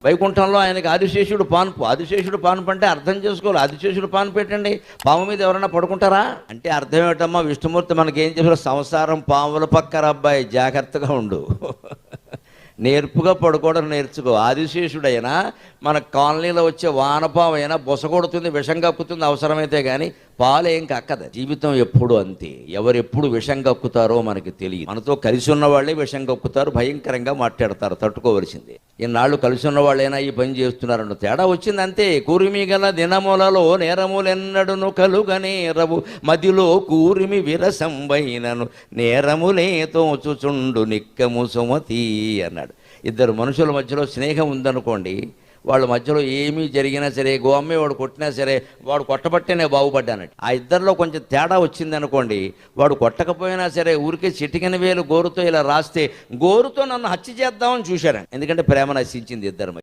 వైకుంఠంలో ఆయనకి ఆదిశేషుడు పాన్పు. ఆదిశేషుడు పాన్పు అంటే అర్థం చేసుకోవాలి. ఆదిశేషుడు పాన్పు పెట్టండి, పాము మీద ఎవరైనా పడుకుంటారా అంటే అర్థం ఏమిటమ్మా? విష్ణుమూర్తి మనకి ఏం చేశారు? సంసారం పాముల పక్కర అబ్బాయి, జాగ్రత్తగా ఉండు, నేర్పుగా పడుకోవడం నేర్చుకో. ఆదిశేషుడైనా మన కాలనీలో వచ్చే వానపాము అయినా బొస కొడుతుంది, విషం కక్కుతుంది అవసరమైతే, కానీ పాలు ఏం కక్కదు. జీవితం ఎప్పుడు అంతే. ఎవరెప్పుడు విషం కక్కుతారో మనకి తెలియదు. మనతో కలిసి ఉన్న వాళ్ళే విషం కక్కుతారు, భయంకరంగా మాట్లాడతారు, తట్టుకోవలసిందే. ఇన్నాళ్ళు కలిసి ఉన్న వాళ్ళైనా ఈ పని చేస్తున్నారన్న తేడా వచ్చింది అంతే. కూరిమి గల దినములలో నేరములెన్నడును కలుగనేరవు, మదిలో కూరిమి విరసంబైనను నేరములే తోచుచుండు నిక్కము సుమతి అన్నాడు. ఇద్దరు మనుషుల మధ్యలో స్నేహం ఉందనుకోండి, వాళ్ళ మధ్యలో ఏమీ జరిగినా సరే, గోమ్మే వాడు కొట్టినా సరే, వాడు కొట్టబట్టే నేను బాగుపడ్డానట్టు. ఆ ఇద్దరిలో కొంచెం తేడా వచ్చిందనుకోండి, వాడు కొట్టకపోయినా సరే ఊరికే చిటికెన వేలు గోరుతో ఇలా రాస్తే, గోరుతో నన్ను హత్య చేద్దామని చూశాడు. ఎందుకంటే ప్రేమ నశించింది ఇద్దరు.